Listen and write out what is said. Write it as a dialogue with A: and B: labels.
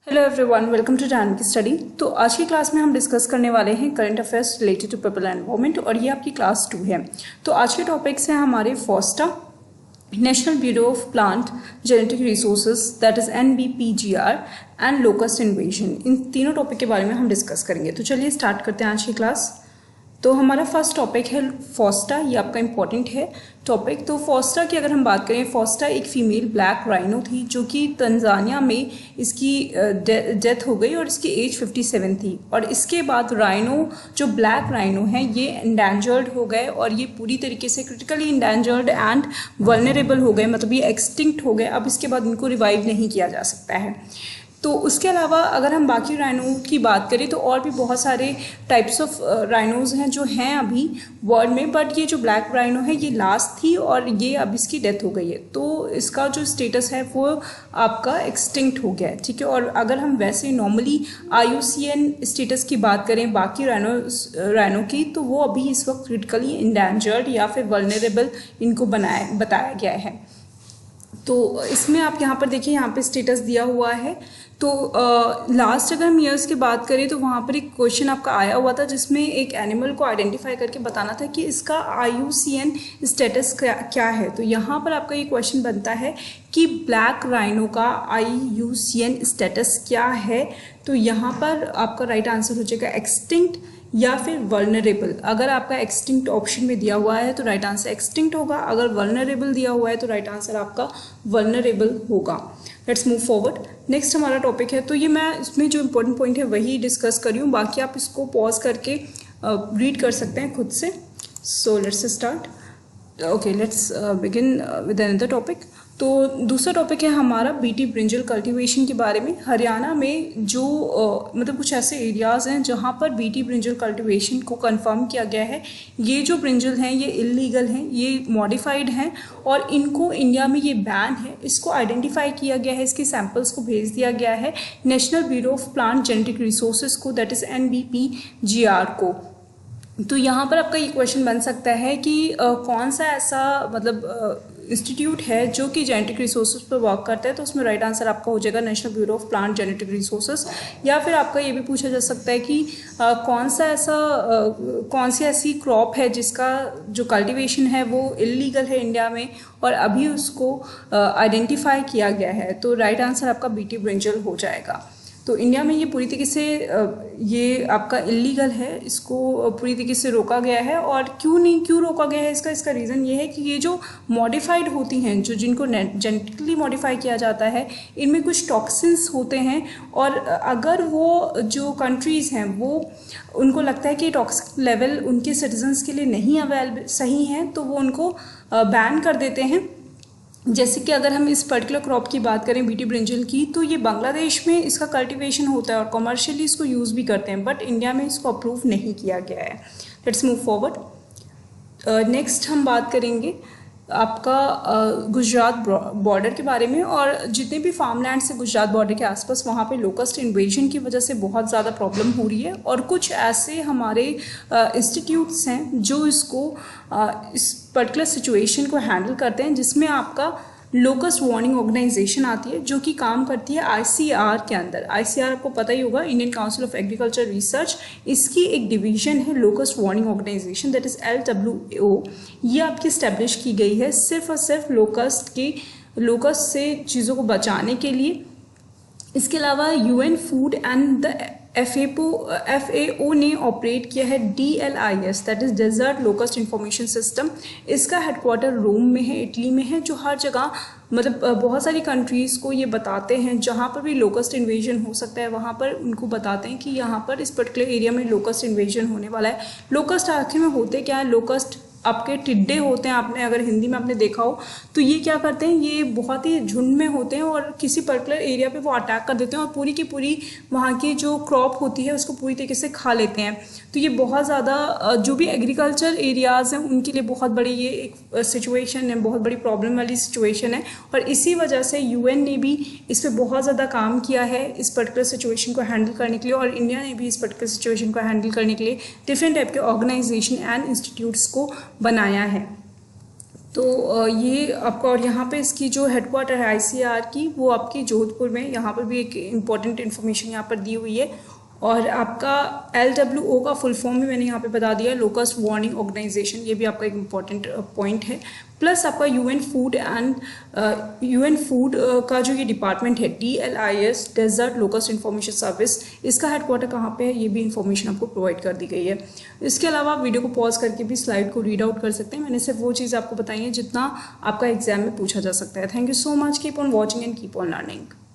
A: Hello everyone, welcome to dynamic study. तो आज की क्लास में हम डिस्कस करने वाले हैं current affairs related to people and environment और ये आपकी क्लास 2 है। तो आज के टॉपिक्स हैं हमारे फोस्टा, National Bureau of Plant Genetic Resources that is NBPGR and locust invasion. इन तीनों टॉपिक के बारे में हम डिस्कस करेंगे। तो चलिए स्टार्ट करते हैं आज की क्लास। तो हमारा फर्स्ट टॉपिक है फोस्टा, ये आपका इंपॉर्टेंट है टॉपिक। तो फोस्टा की अगर हम बात करें, फोस्टा एक फीमेल ब्लैक राइनो थी जो कि तंजानिया में इसकी डेथ हो गई और इसकी एज 57 थी। और इसके बाद राइनो जो ब्लैक राइनो है ये इंडेंजर्ड हो गए और ये पूरी तरीके से क्रिटिकली इंडेंजर्ड एंड वल्नरेबल हो गए, मतलब ये एक्सटिंक्ट हो गए। अब इसके बाद इनको रिवाइव नहीं किया जा सकता है। तो उसके अलावा अगर हम बाकी राइनो की बात करें तो और भी बहुत सारे टाइप्स ऑफ राइनोज हैं जो हैं अभी वर्ल्ड में, बट ये जो ब्लैक राइनो है ये लास्ट थी और ये अब इसकी डेथ हो गई है। तो इसका जो स्टेटस है वो आपका एक्सटिंक्ट हो गया है, ठीक है। और अगर हम वैसे नॉर्मली IUCN स्टेटस की बात करें बाकी राइनो की, तो वो अभी इस वक्त क्रिटिकली इंडेंजर्ड या फिर वल्नरेबल इनको बताया गया है। तो इसमें आप यहाँ पर देखिए, यहाँ पे स्टेटस दिया हुआ है। तो लास्ट अगर हम ईयर्स की बात करें तो वहाँ पर एक क्वेश्चन आपका आया हुआ था जिसमें एक एनिमल को आइडेंटिफाई करके बताना था कि इसका IUCN स्टेटस क्या है। तो यहाँ पर आपका ये क्वेश्चन बनता है कि ब्लैक राइनो का IUCN स्टेटस क्या है। तो यहाँ पर आपका राइट आंसर हो जाएगा एक्सटिंक्ट या फिर वल्नरेबल। अगर आपका एक्सटिंक्ट ऑप्शन में दिया हुआ है तो राइट आंसर एक्सटिंक्ट होगा, अगर वल्नरेबल दिया हुआ है तो राइट आंसर आपका वल्नरेबल होगा। Let's move forward. नेक्स्ट हमारा टॉपिक है, तो ये मैं इसमें जो इंपॉर्टेंट पॉइंट है वही डिस्कस कर रही हूँ, बाकी आप इसको पॉज करके रीड कर सकते हैं खुद से। So let's start. Okay, let's begin with another topic. तो दूसरा टॉपिक है हमारा बीटी ब्रिंजल कल्टीवेशन के बारे में। हरियाणा में जो मतलब कुछ ऐसे एरियाज़ हैं जहाँ पर बीटी ब्रिंजल कल्टीवेशन को कंफर्म किया गया है। ये जो ब्रिंजल हैं ये इलीगल हैं, ये मॉडिफाइड हैं और इनको इंडिया में ये बैन है। इसको आइडेंटिफाई किया गया है, इसके सैंपल्स को भेज दिया गया है national Bureau of Plant Genetic resources को, दैट इज़ NBPGR को। तो यहाँ पर आपका ये क्वेश्चन बन सकता है कि कौन सा ऐसा मतलब इंस्टीट्यूट है जो कि जेनेटिक रिसोर्सेज पर वर्क करता है। तो उसमें राइट आंसर आपका हो जाएगा national Bureau of Plant Genetic resources. या फिर आपका ये भी पूछा जा सकता है कि कौन सी ऐसी क्रॉप है जिसका जो कल्टीवेशन है वो इलीगल है इंडिया में और अभी उसको आइडेंटिफाई किया गया है। तो राइट आंसर आपका बीटी ब्रिंजल हो जाएगा। तो इंडिया में ये पूरी तरीके से ये आपका इलीगल है, इसको पूरी तरीके से रोका गया है। और क्यों रोका गया है, इसका रीज़न ये है कि ये जो मॉडिफाइड होती हैं, जिनको जेनेटिकली मॉडिफाई किया जाता है, इनमें कुछ टॉक्सिन्स होते हैं और अगर वो जो कंट्रीज़ हैं वो उनको लगता है कि टॉक्सिक लेवल उनके सिटीजन्स के लिए नहीं अवेलेबल सही है तो वो उनको बैन कर देते हैं। जैसे कि अगर हम इस पर्टिकुलर क्रॉप की बात करें बीटी ब्रिंजल की, तो ये बांग्लादेश में इसका कल्टीवेशन होता है और कमर्शियली इसको यूज़ भी करते हैं, बट इंडिया में इसको अप्रूव नहीं किया गया है। Let's move forward. नेक्स्ट हम बात करेंगे आपका गुजरात बॉर्डर के बारे में। और जितने भी फार्मलैंड्स हैं गुजरात बॉर्डर के आसपास, वहाँ पे लोकस्ट इन्वेजन की वजह से बहुत ज़्यादा प्रॉब्लम हो रही है। और कुछ ऐसे हमारे इंस्टीट्यूट्स हैं जो इस पर्टिकुलर सिचुएशन को हैंडल करते हैं, जिसमें आपका लोकस्ट वार्निंग ऑर्गेनाइजेशन आती है जो कि काम करती है ICR के अंदर। ICR आपको पता ही होगा, Indian Council of Agriculture Research, इसकी एक डिवीजन है Locust Warning Organisation, that is LWO। ये आपकी इस्टेब्लिश की गई है सिर्फ और सिर्फ लोकस्ट से चीज़ों को बचाने के लिए। इसके अलावा UN food and the FAO ने ऑपरेट किया है DLIS, that is Desert Locust Information System. इसका हेडक्वार्टर रोम में है, इटली में है, जो हर जगह मतलब बहुत सारी कंट्रीज़ को ये बताते हैं जहाँ पर भी लोकस्ट इन्वेजन हो सकता है, वहाँ पर उनको बताते हैं कि यहाँ पर इस पर्टिकुलर एरिया में लोकस्ट इन्वेजन होने वाला है। लोकस्ट आखिर में होते क्या है, लोकस्ट आपके टिड्डे होते हैं। आपने अगर हिंदी में आपने देखा हो तो ये क्या करते हैं, ये बहुत ही झुंड में होते हैं और किसी पर्टिकुलर एरिया पे वो अटैक कर देते हैं और पूरी की पूरी वहाँ की जो क्रॉप होती है उसको पूरी तरीके से खा लेते हैं। तो ये बहुत ज़्यादा जो भी एग्रीकल्चर एरियाज़ हैं उनके लिए बहुत बड़ी ये एक सिचुएशन है, बहुत बड़ी प्रॉब्लम वाली सिचुएशन है। और इसी वजह से UN ने भी इस पर बहुत ज़्यादा काम किया है इस पर्टिकुलर सिचुएशन को हैंडल करने के लिए, और इंडिया ने भी इस पर्टिकुलर सिचुएशन को हैंडल करने के लिए डिफरेंट टाइप के ऑर्गेनाइजेशन एंड इंस्टीट्यूट्स को बनाया है। तो ये आपका, और यहाँ पे इसकी जो हेडक्वार्टर है आईसीआर की वो आपकी जोधपुर में, यहाँ पर भी एक इम्पॉर्टेंट इन्फॉर्मेशन यहाँ पर दी हुई है। और आपका LWO का फुल फॉर्म भी मैंने यहाँ पे बता दिया है, लोकस्ट वार्निंग ऑर्गेनाइजेशन, ये भी आपका एक इम्पॉर्टेंट पॉइंट है। प्लस आपका यूएन फूड का जो ये डिपार्टमेंट है DLIS, Desert Locust Information Service, इसका हेडक्वार्टर कहाँ पे है ये भी इन्फॉर्मेशन आपको प्रोवाइड कर दी गई है। इसके अलावा आप वीडियो को पॉज करके भी स्लाइड को रीड आउट कर सकते हैं। मैंने सिर्फ वो चीज़ आपको बताई है जितना आपका एग्जाम में पूछा जा सकता है। Thank you so much, keep on watching and keep on learning.